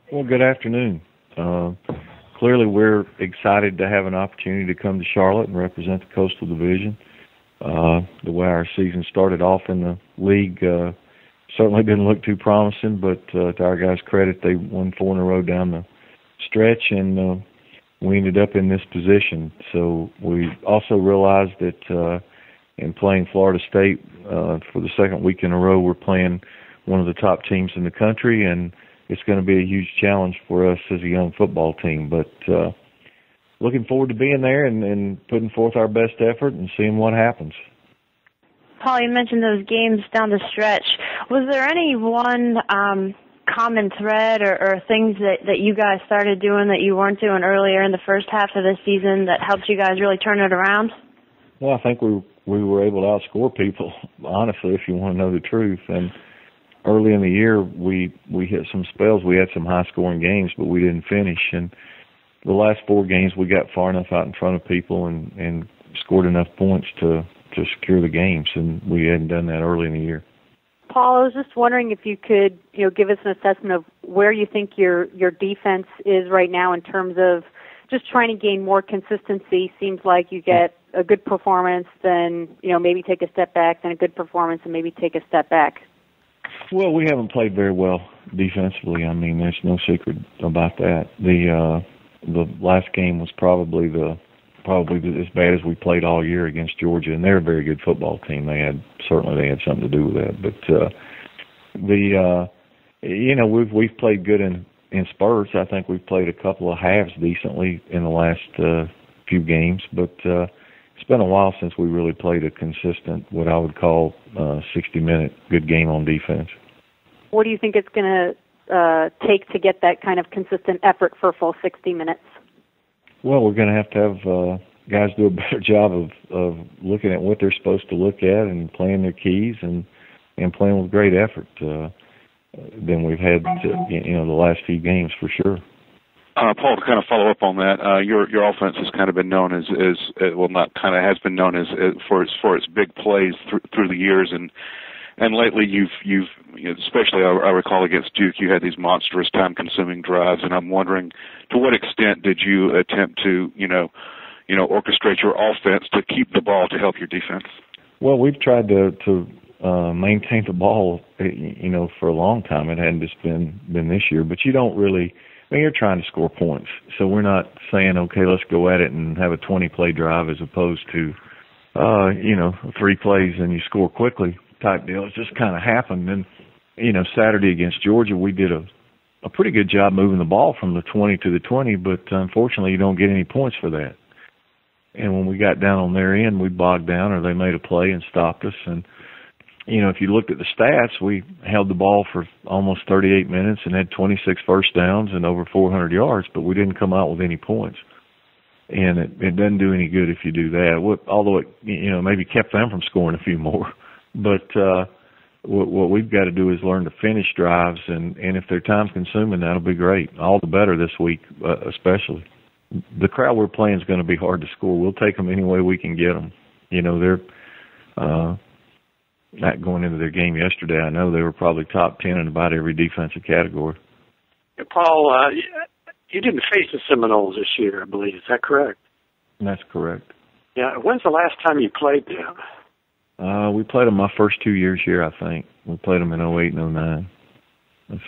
Well, good afternoon. Clearly, we're excited to have an opportunity to come to Charlotte and represent the Coastal Division. The way our season started off in the league certainly didn't look too promising, but to our guys' credit, they won 4 in a row down the stretch, and we ended up in this position. So we also realized that in playing Florida State for the second week in a row, we're playing one of the top teams in the country, and it's going to be a huge challenge for us as a young football team. But looking forward to being there and putting forth our best effort and seeing what happens. Paul, you mentioned those games down the stretch. Was there any one common thread or things that you guys started doing that you weren't doing earlier in the first half of the season that helped you guys really turn it around? Well, I think we were able to outscore people, honestly, if you want to know the truth. And early in the year, we hit some spells. We had some high-scoring games, but we didn't finish. And the last 4 games, we got far enough out in front of people and scored enough points to secure the games, and we hadn't done that early in the year. Paul, I was just wondering if you could, give us an assessment of where you think your defense is right now in terms of just trying to gain more consistency. Seems like you get a good performance, then maybe take a step back, then a good performance, and maybe take a step back. Well, we haven't played very well defensively. I mean, there's no secret about that. The last game was probably as bad as we played all year against Georgia, and they're a very good football team. They had something to do with that. But we've played good in spurts. I think we've played a couple of halves decently in the last few games, but it's been a while since we really played a consistent, what I would call 60-minute good game on defense. What do you think it's going to take to get that kind of consistent effort for a full 60 minutes? Well, we're going to have guys do a better job of looking at what they're supposed to look at and playing their keys and playing with great effort than we've had the last few games for sure. Paul, to kind of follow up on that, your offense has kind of been known has been known as for its big plays through the years, and lately you've especially I recall against Duke, you had these monstrous time-consuming drives, and I'm wondering to what extent did you attempt to orchestrate your offense to keep the ball to help your defense? Well, we've tried to maintain the ball, for a long time. It hadn't just been this year, but you don't really. I mean, you're trying to score points, so we're not saying, okay, let's go at it and have a 20-play drive as opposed to, 3 plays and you score quickly type deal. It just kind of happened. And, Saturday against Georgia, we did a pretty good job moving the ball from the 20 to the 20, but unfortunately you don't get any points for that. And when we got down on their end, we bogged down or they made a play and stopped us. And, if you looked at the stats, we held the ball for almost 38 minutes and had 26 first downs and over 400 yards, but we didn't come out with any points. And it doesn't do any good if you do that, although it, maybe kept them from scoring a few more. But what we've got to do is learn to finish drives, and if they're time-consuming, that'll be great. All the better this week, especially. The crowd we're playing is going to be hard to score. We'll take them any way we can get them. They're not going into their game yesterday. I know they were probably top 10 in about every defensive category. Paul, you didn't face the Seminoles this year, I believe. Is that correct? That's correct. Yeah. When's the last time you played them? We played them my first 2 years here, I think. We played them in 08 and 09. It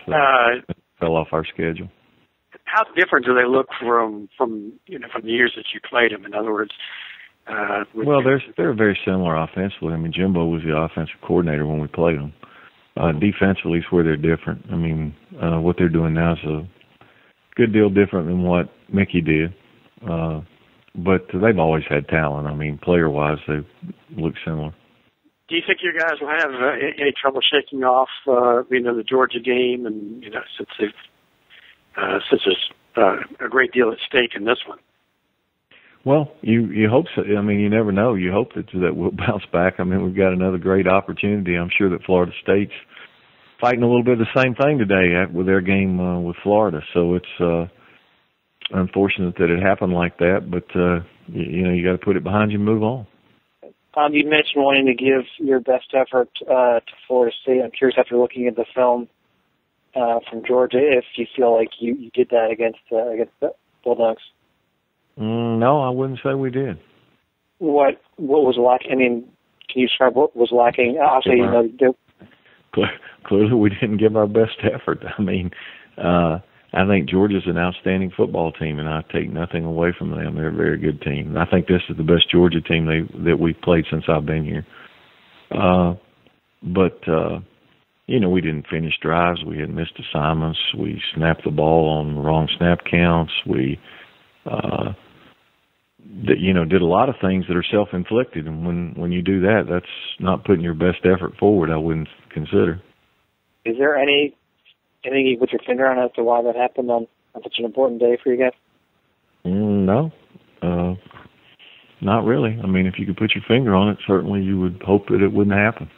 fell off our schedule. How different do they look from the years that you played them? In other words, well, they're very similar offensively. I mean, Jimbo was the offensive coordinator when we played them. Defensively is where they're different. I mean, what they're doing now is a good deal different than what Mickey did. But they've always had talent. I mean, player-wise, they look similar. Do you think you guys will have any trouble shaking off, the Georgia game, and since there's a great deal at stake in this one? Well, you hope so. I mean, you never know. You hope that we'll bounce back. I mean, we've got another great opportunity. I'm sure that Florida State's fighting a little bit of the same thing today with their game with Florida. So it's unfortunate that it happened like that, but you got to put it behind you and move on. You mentioned wanting to give your best effort to Florida State. I'm curious, after looking at the film, from Georgia, if you feel like you did that against the Bulldogs. No, I wouldn't say we did. What was lacking? I mean, can you describe what was lacking? Obviously, clearly we didn't give our best effort. I mean, I think Georgia's an outstanding football team, and I take nothing away from them. They're a very good team. I think this is the best Georgia team that we've played since I've been here. But we didn't finish drives. We had missed assignments. We snapped the ball on the wrong snap counts. We did a lot of things that are self-inflicted, and when you do that, that's not putting your best effort forward, I wouldn't consider. Is there anything you put your finger on as to why that happened on such an important day for you guys? No, not really. I mean, if you could put your finger on it, certainly you would hope that it wouldn't happen.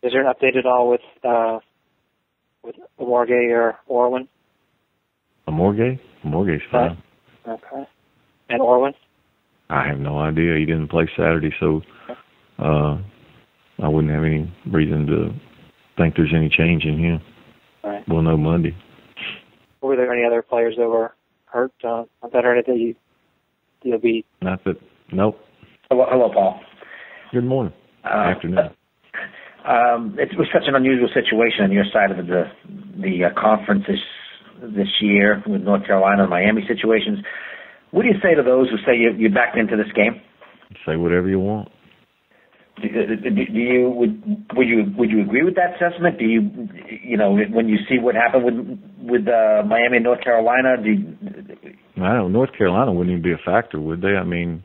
Is there an update at all with Amorgue or Orwin? Amorgue? Amorgue's fine. Okay. And Orwin? I have no idea. He didn't play Saturday, so I wouldn't have any reason to think there's any change in him. Right. We'll know Monday. Were there any other players that were hurt on Saturday that you'll be? Not that. Nope. Hello, Paul. Good morning. Afternoon. It was such an unusual situation on your side of the conference this year with North Carolina and Miami situations. What do you say to those who say you backed into this game? Say whatever you want. Would you agree with that assessment? Do you when you see what happened with Miami and North Carolina? I don't know. North Carolina wouldn't even be a factor, would they? I mean,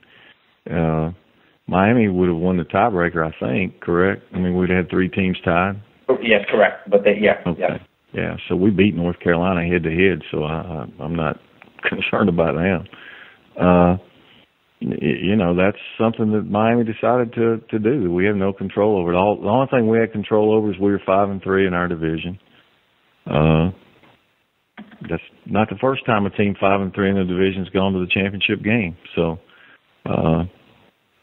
Miami would have won the tiebreaker, I think. Correct? I mean, we'd had 3 teams tied. Oh, yes, correct. But Okay. Yeah. So we beat North Carolina head to head. So I'm not concerned about them. That's something that Miami decided to do. We have no control over it. The only thing we had control over is we were 5-3 in our division. That's not the first time a team 5-3 in the division's gone to the championship game. So,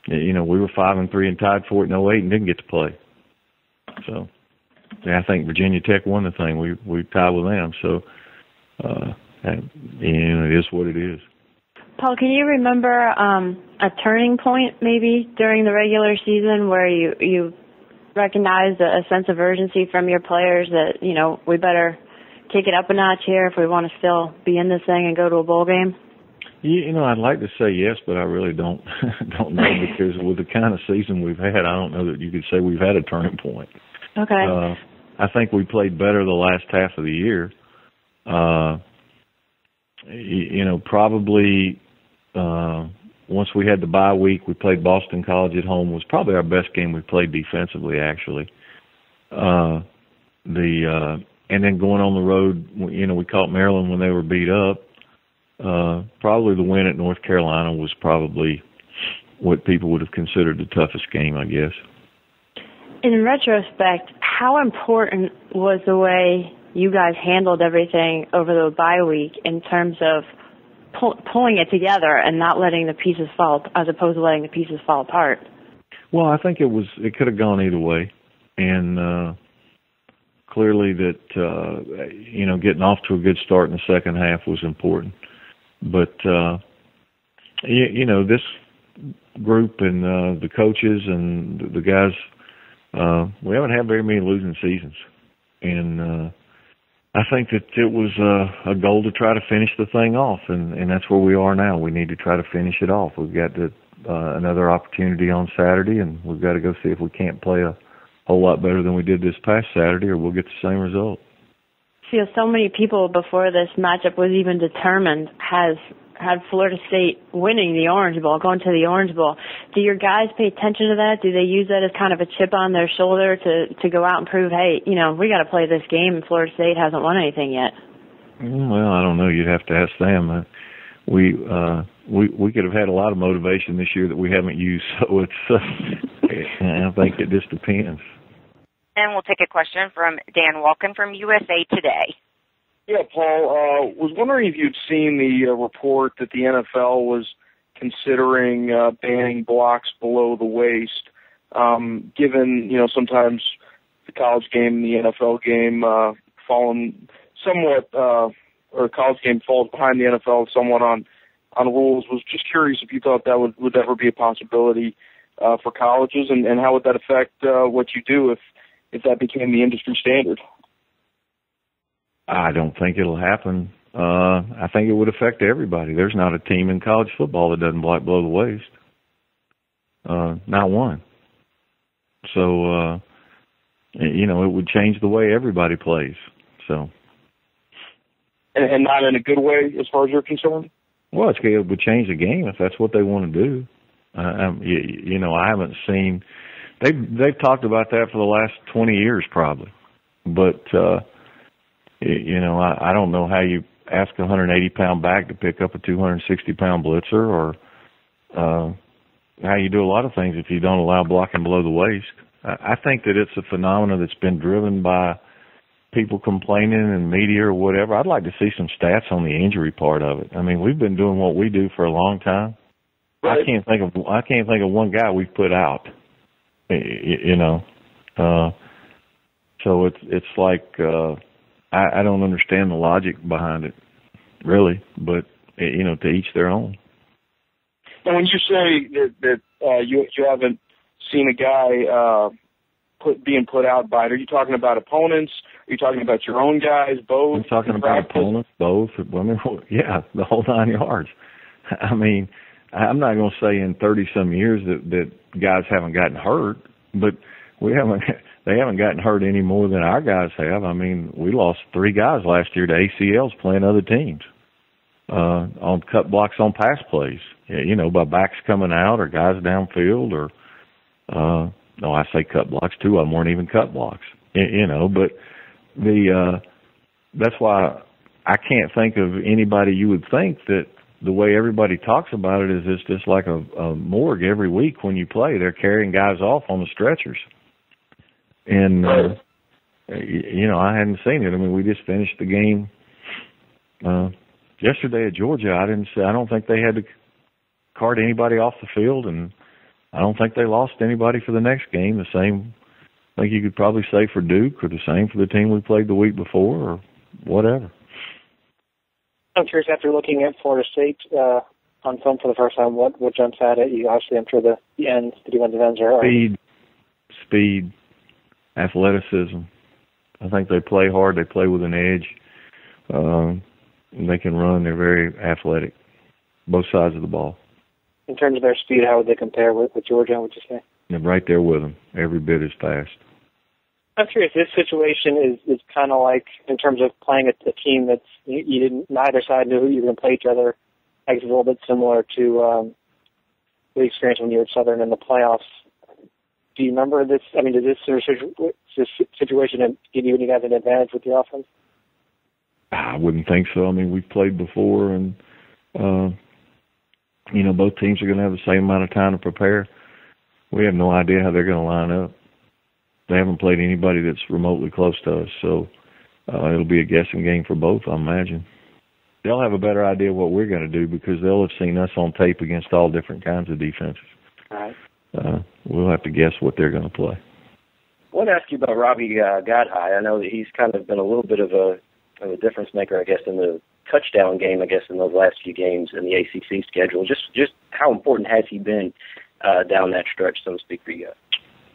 we were 5-3 and tied for it in 2008 and didn't get to play. So, I think Virginia Tech won the thing. We tied with them. So, it is what it is. Paul, can you remember a turning point maybe during the regular season where you recognized a sense of urgency from your players that, we better kick it up a notch here if we want to still be in this thing and go to a bowl game? I'd like to say yes, but I really don't know because with the kind of season we've had, I don't know that you could say we've had a turning point. Okay. I think we played better the last half of the year. Probably once we had the bye week, we played Boston College at home. Was probably our best game we played defensively, actually. And then going on the road, we caught Maryland when they were beat up. Probably the win at North Carolina was probably what people would have considered the toughest game, I guess. In retrospect, how important was the way you guys handled everything over the bye week in terms of pulling it together and not letting the pieces fall, as opposed to letting the pieces fall apart? Well, I think it could have gone either way, and clearly that getting off to a good start in the second half was important. But this group and the coaches and the guys, we haven't had very many losing seasons, and I think that it was a goal to try to finish the thing off, and that's where we are now. We need to try to finish it off. We've got another opportunity on Saturday, and we've got to go see if we can't play a whole lot better than we did this past Saturday, or we'll get the same result. So many people before this matchup was even determined had Florida State winning the Orange Bowl, going to the Orange Bowl. Do your guys pay attention to that? Do they use that as kind of a chip on their shoulder to go out and prove, hey, we got to play this game and Florida State hasn't won anything yet? Well, I don't know. You'd have to ask them. We could have had a lot of motivation this year that we haven't used, so it's I think it just depends. And we'll take a question from Dan Walken from USA Today. Yeah, Paul, was wondering if you'd seen the report that the NFL was considering banning blocks below the waist, given, sometimes the college game and the NFL game fall in somewhat, or a college game falls behind the NFL somewhat on rules. Was just curious if you thought that would ever be a possibility for colleges, and how would that affect what you do if that became the industry standard? I don't think it'll happen. I think it would affect everybody. There's not a team in college football that doesn't block below the waist. Not one. So, it would change the way everybody plays. So, and not in a good way as far as you're concerned? Well, it would change the game if that's what they want to do. I haven't seen. They've talked about that for the last 20 years probably. But, I don't know how you ask a 180-pound back to pick up a 260-pound blitzer, or how you do a lot of things if you don't allow blocking below the waist. I think that it's a phenomenon that's been driven by people complaining in media or whatever. I'd like to see some stats on the injury part of it. I mean, we've been doing what we do for a long time. Right. I can't think of one guy we've put out. So it's like I don't understand the logic behind it, really. But to each their own. And when you say that you haven't seen a guy being put out by it, are you talking about opponents? Are you talking about your own guys? Both? I'm talking about opponents, both. I mean, yeah, the whole 9 yards. I mean, I'm not going to say in 30-some years that guys haven't gotten hurt, but they haven't gotten hurt any more than our guys have. I mean, we lost 3 guys last year to ACLs playing other teams on cut blocks on pass plays. By backs coming out or guys downfield, or no, I say cut blocks. 2 of them weren't even cut blocks. But that's why I can't think of anybody you would think that the way everybody talks about it is it's just like a morgue every week when you play. They're carrying guys off on the stretchers. And, I hadn't seen it. I mean, we just finished the game yesterday at Georgia. I don't think they had to cart anybody off the field, and I don't think they lost anybody for the next game. The same, I think you could probably say for Duke, or the same for the team we played the week before, or whatever. I'm curious, after looking at Florida State on film for the first time, what jumps out at you? Obviously, I'm sure the ends, the defensive ends are... Speed, athleticism. I think they play hard. They play with an edge. They can run. They're very athletic, both sides of the ball. In terms of their speed, how would they compare with Georgia, would you say? I'm right there with them, every bit as fast. I'm curious, this situation is kind of like, in terms of playing a team that's, neither side knew who you were going to play each other. I guess it's a little bit similar to the experience when you were at Southern in the playoffs. Do you remember this? I mean, did this situation give you any guys an advantage with your offense? I wouldn't think so. I mean, we've played before, and, both teams are going to have the same amount of time to prepare. We have no idea how they're going to line up. They haven't played anybody that's remotely close to us, so it'll be a guessing game for both, I imagine. They'll have a better idea what we're going to do because they'll have seen us on tape against all different kinds of defenses. All right. We'll have to guess what they're going to play. I want to ask you about Robbie Godhigh. I know that he's kind of been a little bit of a difference maker, I guess, in the touchdown game, I guess, in those last few games in the ACC schedule. Just how important has he been down that stretch, so to speak, for you guys?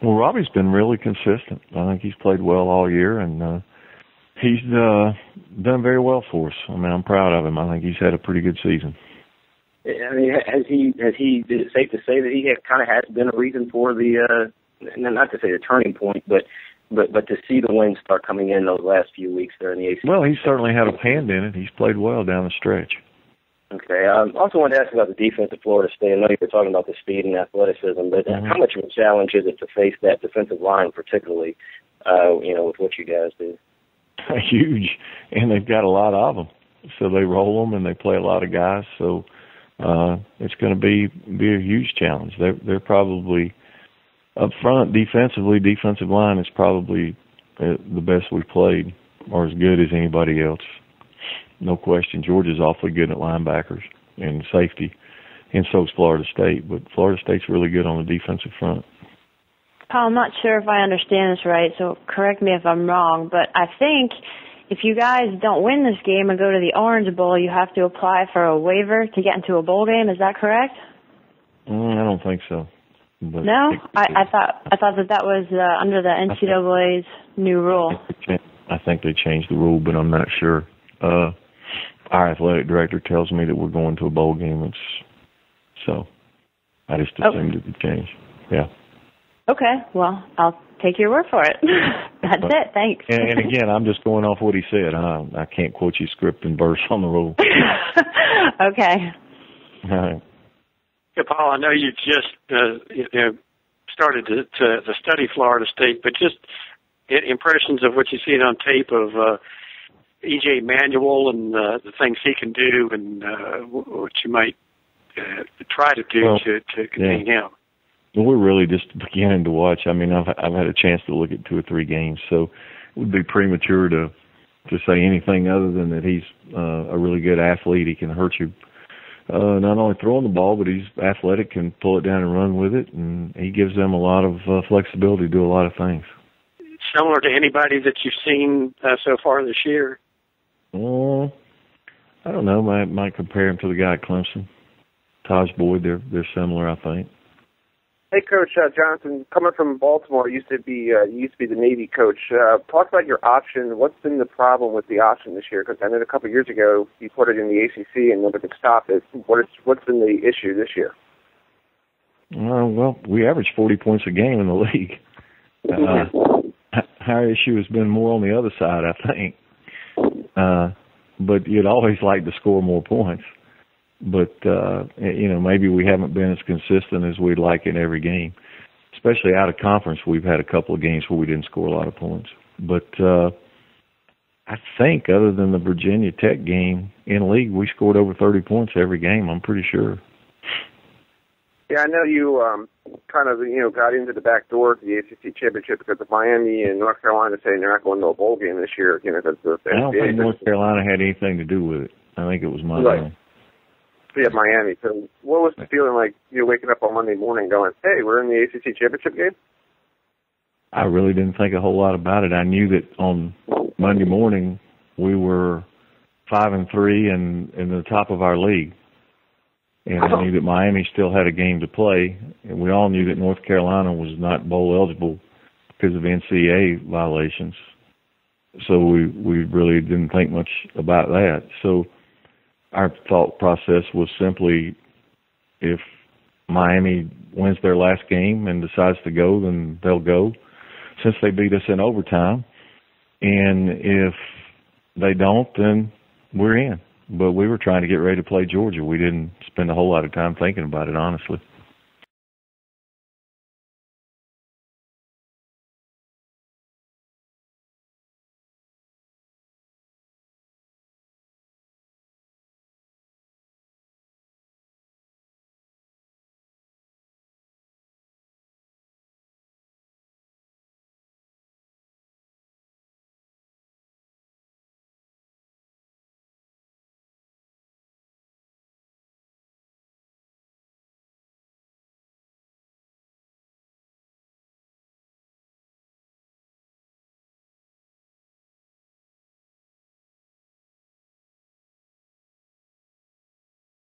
Well, Robbie's been really consistent. I think he's played well all year, and he's done very well for us. I mean, I'm proud of him. I think he's had a pretty good season. I mean, is it safe to say that he kind of has been a reason for the, not to say the turning point, but to see the wins start coming in those last few weeks there in the ACC? Well, he certainly had a hand in it. He's played well down the stretch. Okay. I also wanted to ask about the defense of Florida State. I know you were talking about the speed and athleticism, but how much of a challenge is it to face that defensive line, particularly, with what you guys do? Huge, and they've got a lot of them. So they roll them, and they play a lot of guys. So it's going to be a huge challenge. They're probably up front defensively. Defensive line is probably the best we've played, or as good as anybody else. No question. Georgia's awfully good at linebackers and safety, and so is Florida State. But Florida State's really good on the defensive front. Paul, I'm not sure if I understand this right, so correct me if I'm wrong, but I think if you guys don't win this game and go to the Orange Bowl, you have to apply for a waiver to get into a bowl game. Is that correct? I don't think so. But no, I thought that was under the NCAA's new rule. I think they changed the rule, but I'm not sure. Our athletic director tells me that we're going to a bowl game, so I just assumed it would change. Yeah. Okay, well, I'll take your word for it. That's it. Thanks. And again, I'm just going off what he said. I can't quote you script and verse on the rule. Okay. All right. Yeah, Paul, I know you just started to study Florida State, but just impressions of what you've seen on tape of EJ Manuel and the things he can do, and what you might try to do to contain him. Well, we're really just beginning to watch. I mean, I've had a chance to look at 2 or 3 games, so it would be premature to say anything other than that he's a really good athlete. He can hurt you, not only throwing the ball, but he's athletic, can pull it down and run with it, and he gives them a lot of flexibility to do a lot of things. Similar to anybody that you've seen so far this year? I don't know. I might compare him to the guy at Clemson, Taj Boyd. They're similar, I think. Hey, Coach Johnson, coming from Baltimore, used to be the Navy coach. Talk about your option. What's been the problem with the option this year? Because I know a couple of years ago you put it in the ACC and nobody could stop it. What's been the issue this year? Well, we average 40 points a game in the league. Our issue has been more on the other side, I think. But you'd always like to score more points. But, maybe we haven't been as consistent as we'd like in every game. Especially out of conference, we've had a couple of games where we didn't score a lot of points. But I think other than the Virginia Tech game in league, we scored over 30 points every game, I'm pretty sure. Yeah, I know you got into the back door to the ACC Championship because of Miami and North Carolina saying they're not going to a bowl game this year. Because I don't think North Carolina had anything to do with it. I think it was Miami. Right. Yeah, Miami. So what was the feeling like waking up on Monday morning going, hey, we're in the ACC Championship game? I really didn't think a whole lot about it. I knew that on Monday morning we were 5-3 and in the top of our league. And I knew that Miami still had a game to play. And we all knew that North Carolina was not bowl eligible because of NCAA violations. So we really didn't think much about that. So our thought process was simply, if Miami wins their last game and decides to go, then they'll go, since they beat us in overtime. And if they don't, then we're in. But we were trying to get ready to play Georgia. We didn't spend a whole lot of time thinking about it, honestly.